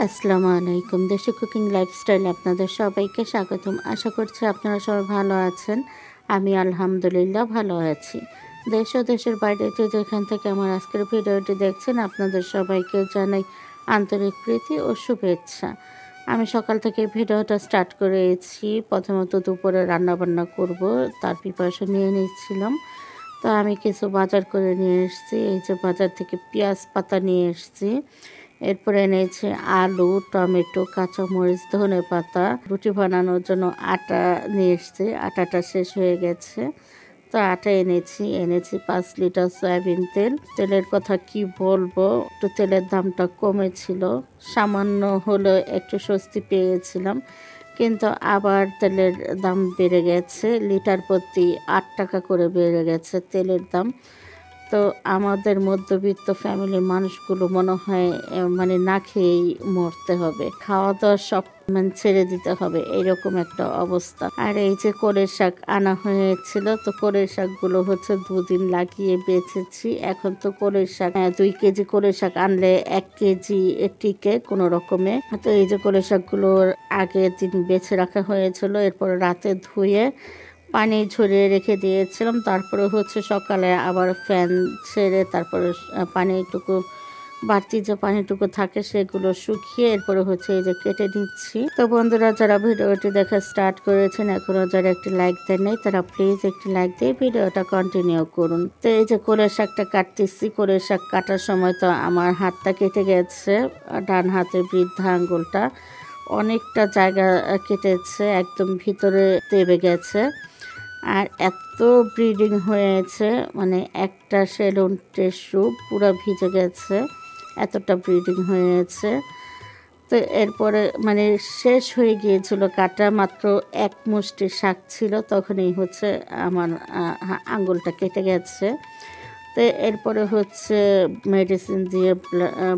আসসালামু আলাইকুম। দেশি কুকিং লাইফস্টাইলে আপনাদের সবাইকে স্বাগতম। আশা করছি আপনারা সবাই ভালো আছেন। আমি আলহামদুলিল্লাহ ভালো আছি। দেশ ও দেশের বাইরে যে যেখান থেকে আমার আজকের ভিডিওটি দেখছেন আপনাদের সবাইকে জানাই আন্তরিক প্রীতি ও শুভেচ্ছা। আমি সকাল থেকে ভিডিওটা স্টার্ট করেছি। প্রথমত দুপুরে রান্নাবান্না করব, তার প্রিপারেশন নিয়ে নিচ্ছিলাম। তো আমি কিছু বাজার করে নিয়ে এসেছি। এই যে বাজার থেকে পেঁয়াজ পাতা নিয়ে এসেছি। এরপরে এনেছি আলু, টমেটো, কাঁচামরিচ, ধনেপাতা। রুটি বানানোর জন্য আটা নিয়ে এসেছি। আটাটা শেষ হয়ে গেছে, তো আটা এনেছি 5 লিটার সয়াবিন তেল। তেলের কথা কি বলবো, একটু তেলের দামটা কমেছিল, সামান্য হলেও একটু স্বস্তি পেয়েছিলাম। কিন্তু আবার তেলের দাম বেড়ে গেছে, লিটার প্রতি 8 টাকা করে বেড়ে গেছে তেলের দাম। তো আমাদের মধ্যবিত্ত ফ্যামিলির মানুষগুলো মনে হয় মানে না খেয়েই মরতে হবে, খাওয়া দাওয়া সব মানে ছেড়ে দিতে হবে, এরকম একটা অবস্থা। আর এই যে কলই শাক আনা হয়েছিল, তো কলই শাকগুলো হচ্ছে 2 দিন লাগিয়ে বেছেছি। এখন তো কলই শাক 2 কেজি কলই শাক আনলে 1 কেজি টিকে কোনো রকমে। তো এই যে কলই শাকগুলোর আগের দিন বেছে রাখা হয়েছিল, এরপর রাতে ধুয়ে পানি ঝরিয়ে রেখে দিয়েছিলাম। তারপরে হচ্ছে সকালে আবার ফ্যান ছেড়ে তারপরে পানিটুকু, বাড়তি যে পানিটুকু থাকে সেগুলো শুকিয়ে এরপরে হচ্ছে এই যে কেটে নিচ্ছি। তো বন্ধুরা, যারা ভিডিওটি দেখা স্টার্ট করেছেন এখনও যারা একটি লাইক দেন নাই, তারা প্লিজ একটি লাইক দিয়ে ভিডিওটা কন্টিনিউ করুন। তো এই যে কলই শাকটা কাটতেছি, কলই শাক কাটার সময় তো আমার হাতটা কেটে গেছে, ডান হাতের বৃদ্ধা আঙ্গুলটা অনেকটা জায়গা কেটেছে, একদম ভিতরে দেবে গেছে। আর এত ব্লিডিং হয়েছে, মানে একটা সেলুন টিস্যু পুরো ভিজে গেছে, এতটা ব্লিডিং হয়েছে। তো এরপরে মানে শেষ হয়ে গিয়েছিল কাটা, মাত্র 1 মুষ্টি শাক ছিল, তখনই হচ্ছে আমার আঙ্গুলটা কেটে গেছে। তো এরপরে হচ্ছে মেডিসিন দিয়ে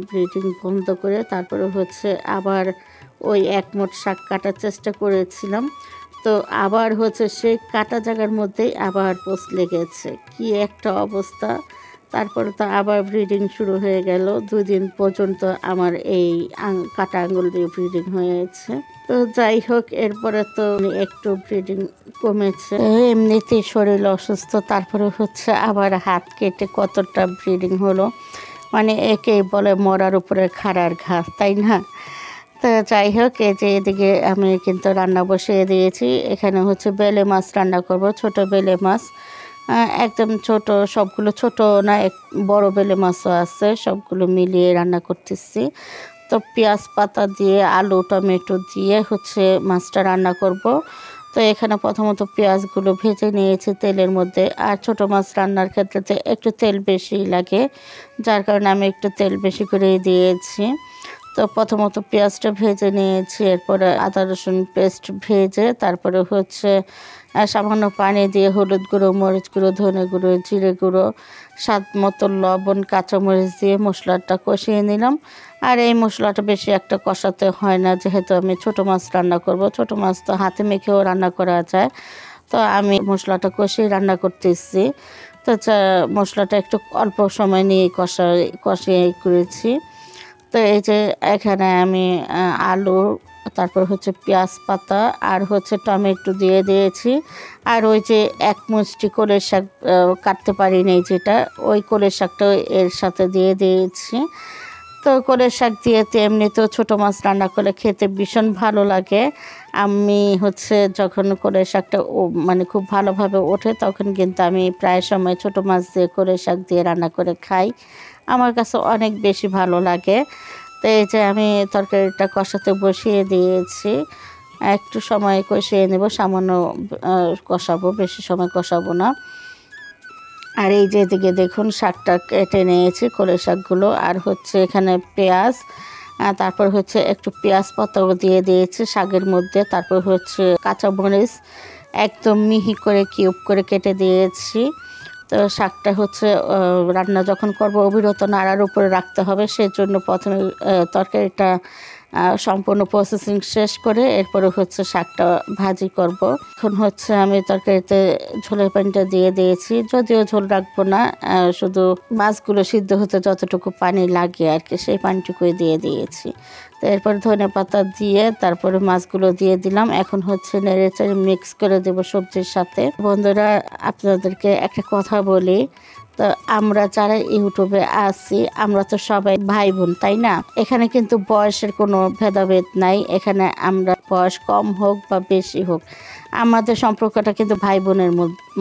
ব্লিডিং বন্ধ করে তারপরে হচ্ছে আবার ওই 1 মুঠ শাক কাটার চেষ্টা করেছিলাম। তো আবার হচ্ছে সেই কাটা জায়গার মধ্যেই আবার পোষ লেগেছে, কি একটা অবস্থা। তারপরে তো আবার ব্লিডিং শুরু হয়ে গেল। 2 দিন পর্যন্ত আমার এই কাটা আঙুল দিয়ে ব্লিডিং হয়েছে। তো যাই হোক, এরপরে তো একটু ব্লিডিং কমেছে, এমনিতেই শরীর অসুস্থ, তারপরে হচ্ছে আবার হাত কেটে কতটা ব্লিডিং হলো, মানে একেই বলে মরার উপরে খাড়ার ঘা, তাই না? তো যাই হোক, এই যে এদিকে আমি কিন্তু রান্না বসিয়ে দিয়েছি। এখানে হচ্ছে বেলে মাছ রান্না করব, ছোট বেলে মাছ, একদম ছোট, সবগুলো ছোট না, বড় বেলে মাছও আছে, সবগুলো মিলিয়ে রান্না করতেছি। তো পেঁয়াজ পাতা দিয়ে আলু টমেটো দিয়ে হচ্ছে মাছটা রান্না করব। তো এখানে প্রথমত পেঁয়াজগুলো ভেজে নিয়েছি তেলের মধ্যে, আর ছোট মাছ রান্নার ক্ষেত্রে তো একটু তেল বেশি লাগে, যার কারণে আমি একটু তেল বেশি করে দিয়েছি। তো প্রথমত পেঁয়াজটা ভেজে নিয়েছি, এরপরে আদা রসুন পেস্ট ভেজে তারপরে হচ্ছে সামান্য পানি দিয়ে হলুদ গুঁড়ো, মরিচ গুঁড়ো, ধনে গুঁড়ো, জিরে গুঁড়ো, স্বাদ মতো লবণ, কাঁচামরিচ দিয়ে মশলাটা কষিয়ে নিলাম। আর এই মশলাটা বেশি একটা কষাতে হয় না, যেহেতু আমি ছোট মাছ রান্না করব। ছোট মাছ তো হাতে মেখেও রান্না করা যায়, তো আমি মশলাটা কষিয়ে রান্না করতেছি। তো মশলাটা একটু অল্প সময় নিয়ে কষিয়ে করেছি। তো এই যে এখানে আমি আলু, তারপর হচ্ছে পেঁয়াজ পাতা আর হচ্ছে টমেটো দিয়ে দিয়েছি। আর ওই যে 1 মুষ্টি কলই শাক কাটতে পারিনি, যেটা ওই কলই শাকটাও এর সাথে দিয়ে দিয়েছি। তো কলই শাক দিয়ে তো এমনিতেও ছোটো মাছ রান্না করে খেতে ভীষণ ভালো লাগে। আমি হচ্ছে যখন কলই শাকটা মানে খুব ভালোভাবে ওঠে তখন কিন্তু আমি প্রায় সময় ছোটো মাছ দিয়ে কলই শাক দিয়ে রান্না করে খাই, আমার কাছে অনেক বেশি ভালো লাগে। তো এই যে আমি তরকারিটা কষাতে বসিয়ে দিয়েছি, একটু সময় কষিয়ে নেব, সামান্য কষাবো, বেশি সময় কষাবো না। আর এই যে এদিকে দেখুন শাকটা কেটে নিয়েছি, কলই শাকগুলো, আর হচ্ছে এখানে পেঁয়াজ, তারপর হচ্ছে একটু পেঁয়াজ পাতাও দিয়ে দিয়েছি শাকের মধ্যে, তারপর হচ্ছে কাঁচামরিচ একদম মিহি করে কিউব করে কেটে দিয়েছি। তো শাকটা হচ্ছে রান্না যখন করব অবিরত নাড়ার উপরে রাখতে হবে, সেজন্য প্রথমে তরকারিটা সম্পূর্ণ প্রসেসিং শেষ করে এরপরে হচ্ছে শাকটা ভাজি করব। এখন হচ্ছে আমি তরকারিতে ঝোলের পানিটা দিয়ে দিয়েছি, যদিও ঝোল রাখবো না, শুধু মাছগুলো সিদ্ধ হতে যতটুকু পানি লাগে আর কি সেই পানিটুকুই দিয়ে দিয়েছি। তো এরপর ধনেপাতা দিয়ে তারপরে মাছগুলো দিয়ে দিলাম। এখন হচ্ছে নেড়েচেড়ে মিক্স করে দেব সবজির সাথে। বন্ধুরা, আপনাদেরকে একটা কথা বলি, তো আমরা যারা ইউটিউবে আছি আমরা তো সবাই ভাই বোন, তাই না? এখানে কিন্তু বয়সের কোনো ভেদাভেদ নাই। এখানে আমরা বয়স কম হোক বা বেশি হোক, আমাদের সম্পর্কটা কিন্তু ভাই বোনের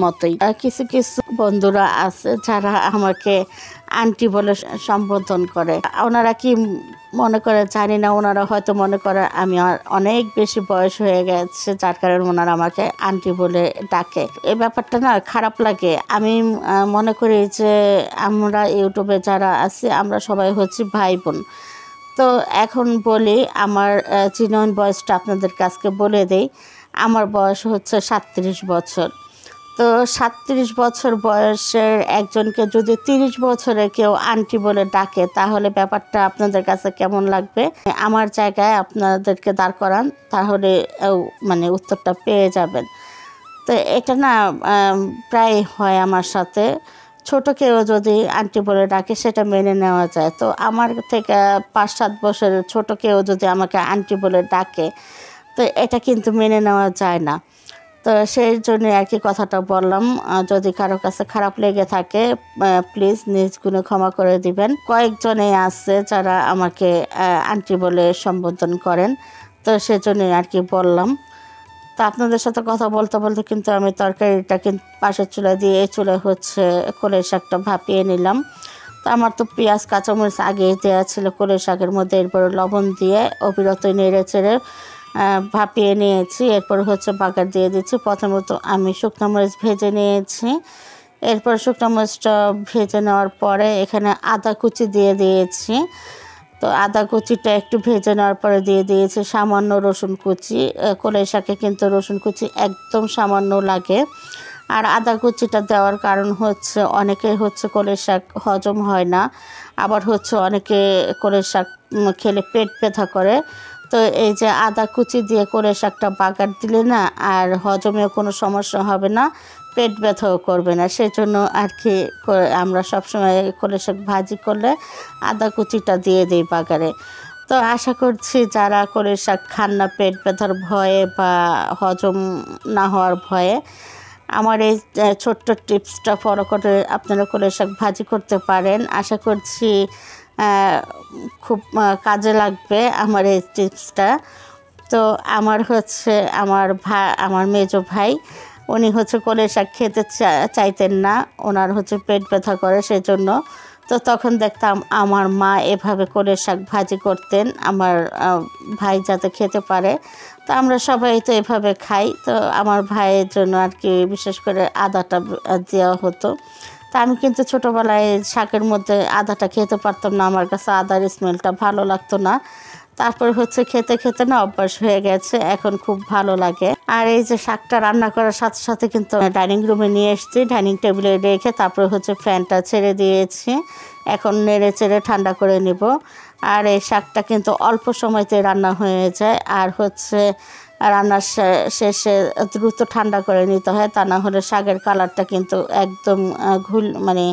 মতোই। কিছু কিছু বন্ধুরা আছে যারা আমাকে আন্টি বলে সম্বোধন করে। ওনারা কি মনে করে জানি না, ওনারা হয়তো মনে করে আমি অনেক বেশি বয়স হয়ে গেছে যার কারণে ওনারা আমাকে আন্টি বলে ডাকে। এই ব্যাপারটা না খারাপ লাগে। আমি মনে করি যে আমরা ইউটিউবে যারা আছি আমরা সবাই হচ্ছে ভাই বোন। তো এখন বলি আমার জিনুইন বয়সটা আপনাদের কাছকে বলে দেই। আমার বয়স হচ্ছে 37 বছর। তো 37 বছর বয়সের একজনকে যদি 30 বছরে কেউ আন্টি বলে ডাকে তাহলে ব্যাপারটা আপনাদের কাছে কেমন লাগবে? আমার জায়গায় আপনাদেরকে দাঁড় করান, তাহলে মানে উত্তরটা পেয়ে যাবেন। তো এটা না প্রায় হয় আমার সাথে। ছোট কেউ যদি আন্টি বলে ডাকে সেটা মেনে নেওয়া যায়। তো আমার থেকে 5-7 বছরের ছোট কেউ যদি আমাকে আন্টি বলে ডাকে তো এটা কিন্তু মেনে নেওয়া যায় না। তো সেই জন্য আর কি কথাটা বললাম। যদি কারো কাছে খারাপ লেগে থাকে প্লিজ নিজ গুণে ক্ষমা করে দিবেন। কয়েকজনেই আছে যারা আমাকে আন্টি বলে সম্বোধন করেন, তো সেজন্যই আর কি বললাম। তো আপনাদের সাথে কথা বলতে বলতে কিন্তু আমি তরকারিটা কিন্তু পাশের চুলায় দিয়ে এই চুলায় হচ্ছে কলই শাকটা ভাপিয়ে নিলাম। তো আমার তো পেঁয়াজ কাঁচামরিচ আগেই দেওয়া ছিল কলই শাকের মধ্যে। এরপরে লবণ দিয়ে অবিরত নেড়ে চেড়ে ভাপিয়ে নিয়েছি। এরপর হচ্ছে বাগার দিয়ে দিচ্ছি। প্রথমত আমি শুকনো মরিচ ভেজে নিয়েছি। এরপর শুকনো মরিচটা ভেজে নেওয়ার পরে এখানে আদা কুচি দিয়ে দিয়েছি। তো আদা কুচিটা একটু ভেজে নেওয়ার পরে দিয়ে দিয়েছি সামান্য রসুন কুচি। কলই শাকে কিন্তু রসুন কুচি একদম সামান্য লাগে। আর আদা কুচিটা দেওয়ার কারণ হচ্ছে অনেকে হচ্ছে কলই শাক হজম হয় না, আবার হচ্ছে অনেকে কলই শাক খেলে পেট ব্যথা করে। তো এই যে আদা কুচি দিয়ে কলই শাকটা বাগার দিলে না আর হজমেও কোনো সমস্যা হবে না, পেট ব্যথাও করবে না। সেজন্য আর কি আমরা সবসময় কলই শাক ভাজি করলে আদা কুচিটা দিয়ে দিই বাগারে। তো আশা করছি যারা কলই শাক খান না পেট ব্যথার ভয়ে বা হজম না হওয়ার ভয়ে, আমার এই ছোট্ট টিপসটা ফলো করে আপনারা কলই শাক ভাজি করতে পারেন। আশা করছি খুব কাজে লাগবে আমার এই টিপসটা। তো আমার হচ্ছে আমার মেজো ভাই, উনি হচ্ছে কলই শাক খেতে চাইতেন না, ওনার হচ্ছে পেট ব্যথা করে সেজন্য। তো তখন দেখতাম আমার মা এভাবে কলই শাক ভাজি করতেন আমার ভাই যাতে খেতে পারে। তো আমরা সবাই তো এভাবে খাই। তো আমার ভাইয়ের জন্য আর কি বিশেষ করে আদাটা দেওয়া হতো। তা আমি কিন্তু ছোটোবেলায় শাকের মধ্যে আদাটা খেতে পারতাম না, আমার কাছে আদার স্মেলটা ভালো লাগতো না। তারপর হচ্ছে খেতে খেতে না অভ্যাস হয়ে গেছে, এখন খুব ভালো লাগে। আর এই যে শাকটা রান্না করার সাথে সাথে কিন্তু ডাইনিং রুমে নিয়ে এসেছি, ডাইনিং টেবিলে রেখে তারপরে হচ্ছে ফ্যানটা ছেড়ে দিয়েছি। এখন নেড়ে চেড়ে ঠান্ডা করে নিব। আর এই শাকটা কিন্তু অল্প সময়তে রান্না হয়ে যায়। আর হচ্ছে রান্নার শেষে দ্রুত ঠান্ডা করে নিতে হয়, তা না হলে শাকের কালারটা কিন্তু একদম মানে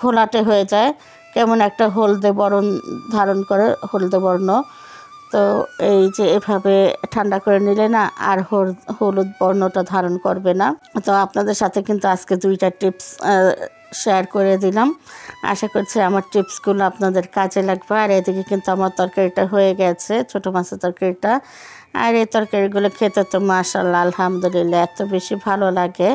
ঘোলাটে হয়ে যায়, কেমন একটা হলদে বর্ণ ধারণ করে, হলদে বর্ণ। তো এই যে এভাবে ঠান্ডা করে নিলে না আর হলুদ বর্ণটা ধারণ করবে না। তো আপনাদের সাথে কিন্তু আজকে 2টা টিপস শেয়ার করে দিলাম। আশা করছি আমার টিপসগুলো আপনাদের কাজে লাগবে। আর এদিকে কিন্তু আমার তরকারিটা হয়ে গেছে, ছোটো মাছের তরকারিটা। আর এই তরকারিগুলো খেতে তো মাশাআল্লাহ আলহামদুলিল্লাহ এত বেশি ভালো লাগে।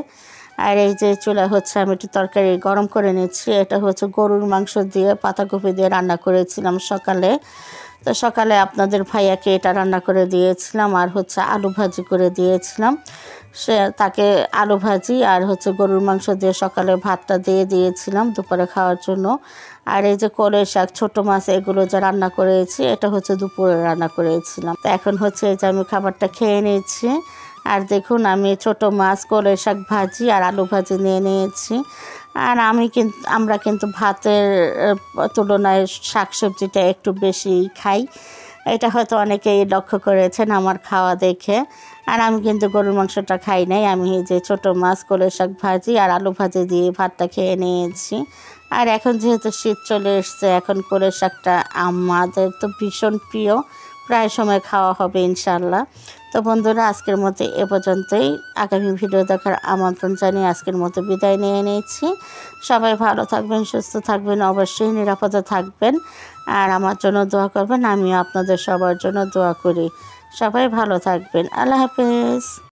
আর এই যে চুলা হচ্ছে আমি একটু তরকারি গরম করে নিচ্ছি। এটা হচ্ছে গরুর মাংস দিয়ে পাতাকপি দিয়ে রান্না করেছিলাম সকালে। তো সকালে আপনাদের ভাইয়াকে এটা রান্না করে দিয়েছিলাম আর হচ্ছে আলু ভাজি করে দিয়েছিলাম। তাকে আলু ভাজি আর হচ্ছে গরুর মাংস দিয়ে সকালে ভাতটা দিয়ে দিয়েছিলাম দুপুরে খাওয়ার জন্য। আর এই যে কলই শাক, ছোটো মাছ এগুলো যে রান্না করেছি এটা হচ্ছে দুপুরে রান্না করেছিলাম। তো এখন হচ্ছে এই যে আমি খাবারটা খেয়ে নিয়েছি। আর দেখুন আমি ছোটো মাছ, কলই শাক ভাজি আর আলু ভাজি নিয়ে নিয়েছি। আর আমরা কিন্তু ভাতের তুলনায় শাকসবজিটা একটু বেশি খাই। এটা হয়তো অনেকেই লক্ষ্য করেছেন আমার খাওয়া দেখে। আর আমি কিন্তু গরুর মাংসটা খাই নাই, আমি এই যে ছোটো মাছ, কলই শাক ভাজি আর আলু ভাজি দিয়ে ভাতটা খেয়ে নিয়েছি। আর এখন যেহেতু শীত চলে এসছে, এখন কলই শাকটা আমাদের তো ভীষণ প্রিয়, প্রায় সময় খাওয়া হবে ইনশাল্লাহ। তো বন্ধুরা, আজকের মতো এ পর্যন্তই। আগামী ভিডিও দেখার আমন্ত্রণ জানিয়ে আজকের মতো বিদায় নিয়ে নিয়েছি। সবাই ভালো থাকবেন, সুস্থ থাকবেন, অবশ্যই নিরাপদে থাকবেন। আর আমার জন্য দোয়া করবেন, আমিও আপনাদের সবার জন্য দোয়া করি। সবাই ভালো থাকবেন। আল্লাহ হাফেজ।